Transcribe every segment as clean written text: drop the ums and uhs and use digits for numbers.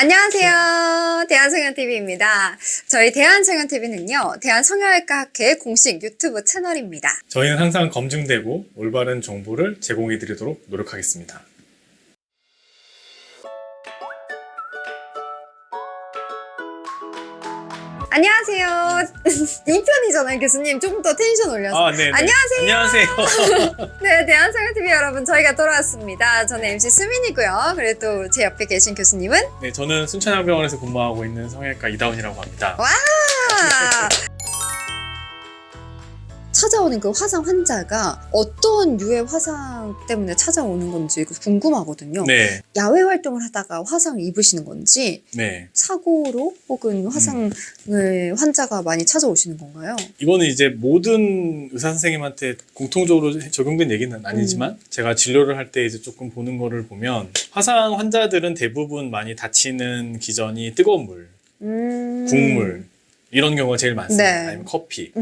안녕하세요. 대한성형TV입니다. 저희 대한성형TV는요, 대한성형외과 학회 공식 유튜브 채널입니다. 저희는 항상 검증되고 올바른 정보를 제공해 드리도록 노력하겠습니다. 안녕하세요. 2편이잖아요, 교수님. 좀 더 텐션 올려서. 네. 안녕하세요. 안녕하세요. 네, 대한성형TV 여러분, 저희가 돌아왔습니다. 저는 MC 수민이고요. 그리고 또 제 옆에 계신 교수님은? 네, 저는 순천향병원에서 근무하고 있는 성형외과 이다운이라고 합니다. 와! 찾아오는 그 화상 환자가 어떤 유해 화상 때문에 찾아오는 건지 궁금하거든요. 네. 야외 활동을 하다가 화상을 입으시는 건지 네. 사고로 혹은 화상을 환자가 많이 찾아오시는 건가요? 이거는 이제 모든 의사 선생님한테 공통적으로 적용된 얘기는 아니지만 제가 진료를 할 때 이제 조금 보는 거를 보면 화상 환자들은 대부분 많이 다치는 기전이 뜨거운 물, 국물 이런 경우가 제일 많습니다. 네. 아니면 커피.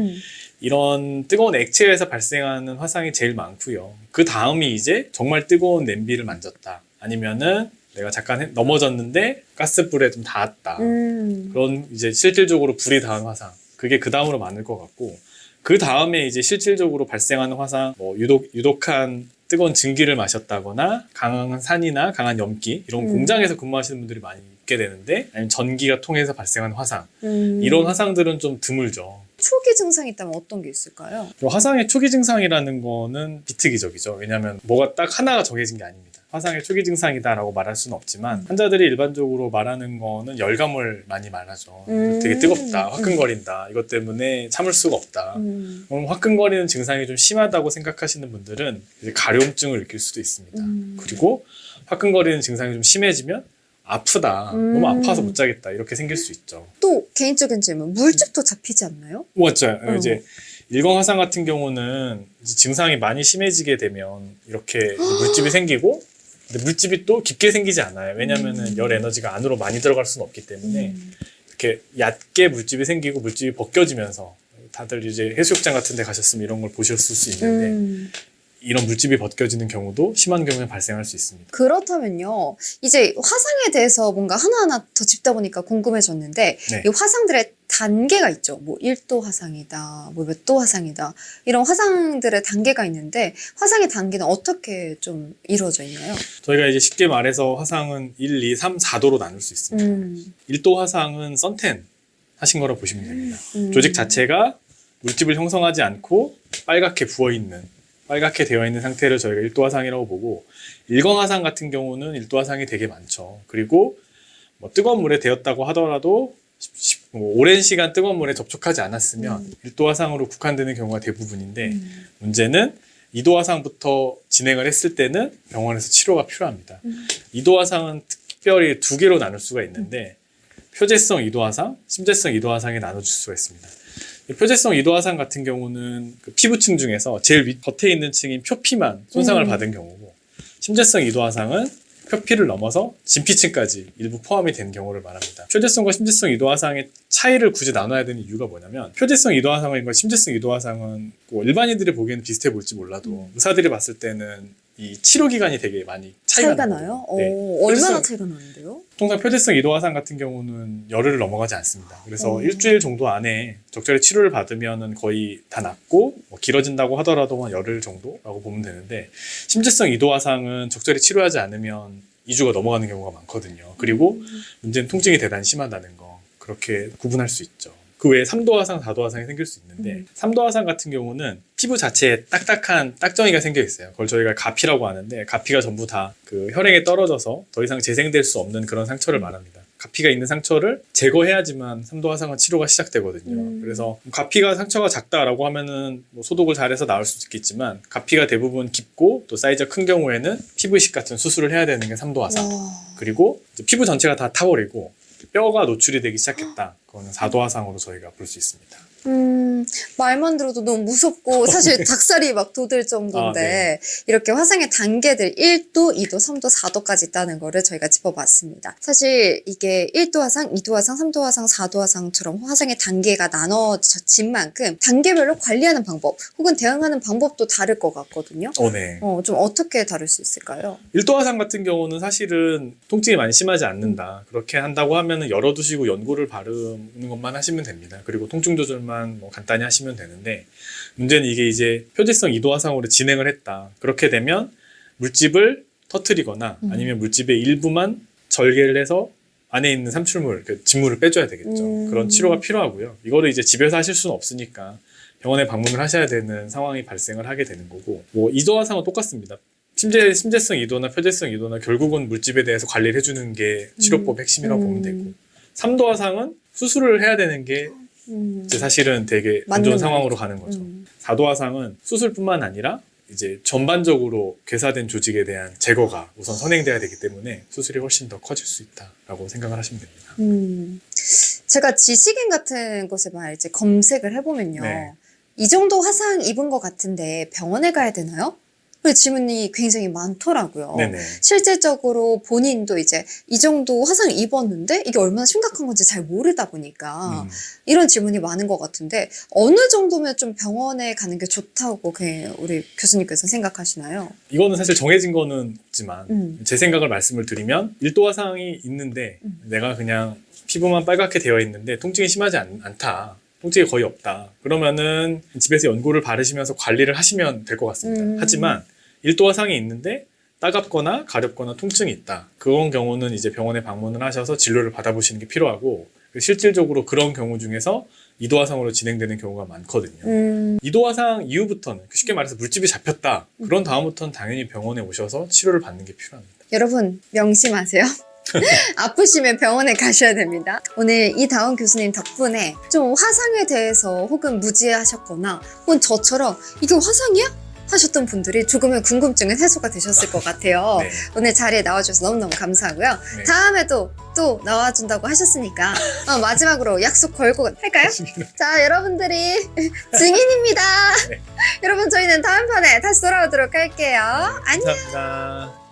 이런 뜨거운 액체에서 발생하는 화상이 제일 많고요. 그 다음이 이제 정말 뜨거운 냄비를 만졌다. 아니면은 내가 잠깐 넘어졌는데 가스불에 좀 닿았다. 그런 이제 실질적으로 불이 닿은 화상. 그게 그 다음으로 많을 것 같고, 그 다음에 이제 실질적으로 발생하는 화상, 뭐 유독한 뜨거운 증기를 마셨다거나 강한 산이나 강한 염기 이런 공장에서 근무하시는 분들이 많이 있게 되는데, 아니면 전기가 통해서 발생한 화상, 이런 화상들은 좀 드물죠. 초기 증상이 있다면 어떤 게 있을까요? 화상의 초기 증상이라는 거는 비특이적이죠. 왜냐하면 뭐가 딱 하나가 정해진 게 아닙니다. 화상의 초기 증상이다라고 말할 수는 없지만 환자들이 일반적으로 말하는 거는 열감을 많이 말하죠. 되게 뜨겁다, 화끈거린다, 이것 때문에 참을 수가 없다. 그럼 화끈거리는 증상이 좀 심하다고 생각하시는 분들은 이제 가려움증을 느낄 수도 있습니다. 그리고 화끈거리는 증상이 좀 심해지면 아프다, 너무 아파서 못 자겠다, 이렇게 생길 수 있죠. 또 개인적인 질문, 물집도 잡히지 않나요? 맞죠. 이제 일광 화상 같은 경우는 이제 증상이 많이 심해지게 되면 이렇게 물집이 생기고, 근데 물집이 또 깊게 생기지 않아요. 왜냐면은 열 에너지가 안으로 많이 들어갈 수는 없기 때문에 이렇게 얕게 물집이 생기고 물집이 벗겨지면서, 다들 이제 해수욕장 같은 데 가셨으면 이런 걸 보셨을 수 있는데 이런 물집이 벗겨지는 경우도 심한 경우에 발생할 수 있습니다. 그렇다면요, 이제 화상에 대해서 뭔가 하나하나 더 짚다 보니까 궁금해졌는데, 네. 이 화상들의 단계가 있죠. 뭐 1도 화상이다, 뭐 몇 도 화상이다, 이런 화상들의 단계가 있는데 화상의 단계는 어떻게 좀 이루어져 있나요? 저희가 이제 쉽게 말해서 화상은 1, 2, 3, 4도로 나눌 수 있습니다. 1도 화상은 선텐 하신 거라고 보시면 됩니다. 조직 자체가 물집을 형성하지 않고 빨갛게 부어있는, 빨갛게 되어 있는 상태를 저희가 1도 화상이라고 보고, 일광 화상 같은 경우는 1도 화상이 되게 많죠. 그리고 뭐 뜨거운 물에 데웠다고 하더라도 오랜 시간 뜨거운 물에 접촉하지 않았으면 1도 화상으로 국한되는 경우가 대부분인데, 문제는 2도 화상부터 진행을 했을 때는 병원에서 치료가 필요합니다. 2도 화상은 특별히 두 개로 나눌 수가 있는데, 표재성 2도 화상, 심재성 2도 화상에 나눠줄 수가 있습니다. 표재성 2도 화상 같은 경우는 그 피부층 중에서 제일 겉에 있는 층인 표피만 손상을 받은 경우고, 심재성 2도 화상은 표피를 넘어서 진피층까지 일부 포함이 된 경우를 말합니다. 표재성과 심재성 2도 화상의 차이를 굳이 나눠야 되는 이유가 뭐냐면, 표재성 2도 화상과 심재성 2도 화상은 뭐 일반인들이 보기에는 비슷해 보일지 몰라도 의사들이 봤을 때는 이 치료 기간이 되게 많이 차이가 나요? 네. 얼마나 차이가 나는데요? 통상 표재성 2도 화상 같은 경우는 열흘을 넘어가지 않습니다. 그래서 일주일 정도 안에 적절히 치료를 받으면 거의 다 낫고, 뭐 길어진다고 하더라도 한 열흘 정도라고 보면 되는데, 심재성 2도 화상은 적절히 치료하지 않으면 2주가 넘어가는 경우가 많거든요. 그리고 문제는 통증이 대단히 심하다는 거, 그렇게 구분할 수 있죠. 그 외에 3도 화상, 4도 화상이 생길 수 있는데 3도 화상 같은 경우는 피부 자체에 딱딱한 딱정이가 생겨 있어요. 그걸 저희가 가피라고 하는데, 가피가 전부 다 그 혈액에 떨어져서 더 이상 재생될 수 없는 그런 상처를 말합니다. 가피가 있는 상처를 제거해야지만 3도 화상은 치료가 시작되거든요. 그래서 가피가 상처가 작다라고 하면은 뭐 소독을 잘해서 나을 수 있겠지만, 가피가 대부분 깊고 또 사이즈가 큰 경우에는 피부 이식 같은 수술을 해야 되는 게 3도 화상. 그리고 이제 피부 전체가 다 타버리고 뼈가 노출이 되기 시작했다, 그거는 4도 화상으로 저희가 볼 수 있습니다. 말만 들어도 너무 무섭고 사실 닭살이 막 돋을 정도인데 이렇게 화상의 단계들 1도, 2도, 3도, 4도까지 있다는 거를 저희가 짚어봤습니다. 사실 이게 1도 화상, 2도 화상, 3도 화상, 4도 화상처럼 화상의 단계가 나눠진 만큼 단계별로 관리하는 방법 혹은 대응하는 방법도 다를 것 같거든요. 네. 좀 어떻게 다를 수 있을까요? 1도 화상 같은 경우는 사실은 통증이 많이 심하지 않는다. 그렇게 한다고 하면은 열어두시고 연고를 바르는 것만 하시면 됩니다. 그리고 통증 조절만 뭐 간단히 하시면 되는데 문제는 이게 이제 표지성 2도 화상으로 진행을 했다. 그렇게 되면 물집을 터트리거나 아니면 물집의 일부만 절개를 해서 안에 있는 삼출물, 그 진물을 빼줘야 되겠죠. 그런 치료가 필요하고요. 이거를 이제 집에서 하실 수는 없으니까 병원에 방문을 하셔야 되는 상황이 발생을 하게 되는 거고, 뭐 2도 화상은 똑같습니다. 심재성 2도나 표재성 2도나 결국은 물집에 대해서 관리를 해주는 게 치료법 핵심이라고 보면 되고, 3도 화상은 수술을 해야 되는 게 이제 사실은 되게 안 좋은 상황으로 가는 거죠. 4도 화상은 수술뿐만 아니라 이제 전반적으로 괴사된 조직에 대한 제거가 우선 선행돼야 되기 때문에 수술이 훨씬 더 커질 수 있다라고 생각을 하시면 됩니다. 제가 지식인 같은 곳에 막 이제 검색을 해보면요. 네. 이 정도 화상 입은 것 같은데 병원에 가야 되나요? 그 질문이 굉장히 많더라고요. 네네. 실질적으로 본인도 이제 이 정도 화상 입었는데 이게 얼마나 심각한 건지 잘 모르다 보니까 이런 질문이 많은 것 같은데 어느 정도면 좀 병원에 가는 게 좋다고 우리 교수님께서 생각하시나요? 이거는 사실 정해진 거는 없지만 제 생각을 말씀을 드리면 1도 화상이 있는데 내가 그냥 피부만 빨갛게 되어 있는데 통증이 심하지 않다. 통증이 거의 없다. 그러면은 집에서 연고를 바르시면서 관리를 하시면 될 것 같습니다. 하지만 1도 화상이 있는데 따갑거나 가렵거나 통증이 있다. 그런 경우는 이제 병원에 방문을 하셔서 진료를 받아보시는 게 필요하고, 실질적으로 그런 경우 중에서 2도 화상으로 진행되는 경우가 많거든요. 2도 화상 이후부터는 쉽게 말해서 물집이 잡혔다. 그런 다음부터는 당연히 병원에 오셔서 치료를 받는 게 필요합니다. 여러분 명심하세요. 아프시면 병원에 가셔야 됩니다. 오늘 이다운 교수님 덕분에 좀 화상에 대해서 혹은 무지하셨거나 혹은 저처럼 이게 화상이야? 하셨던 분들이 조금의 궁금증은 해소가 되셨을 것 같아요. 네. 오늘 자리에 나와주셔서 너무너무 감사하고요. 네. 다음에도 또 나와준다고 하셨으니까 마지막으로 약속 걸고 할까요? 자, 여러분들이 증인입니다. 네. 여러분 저희는 다음 편에 다시 돌아오도록 할게요. 안녕. 감사합니다.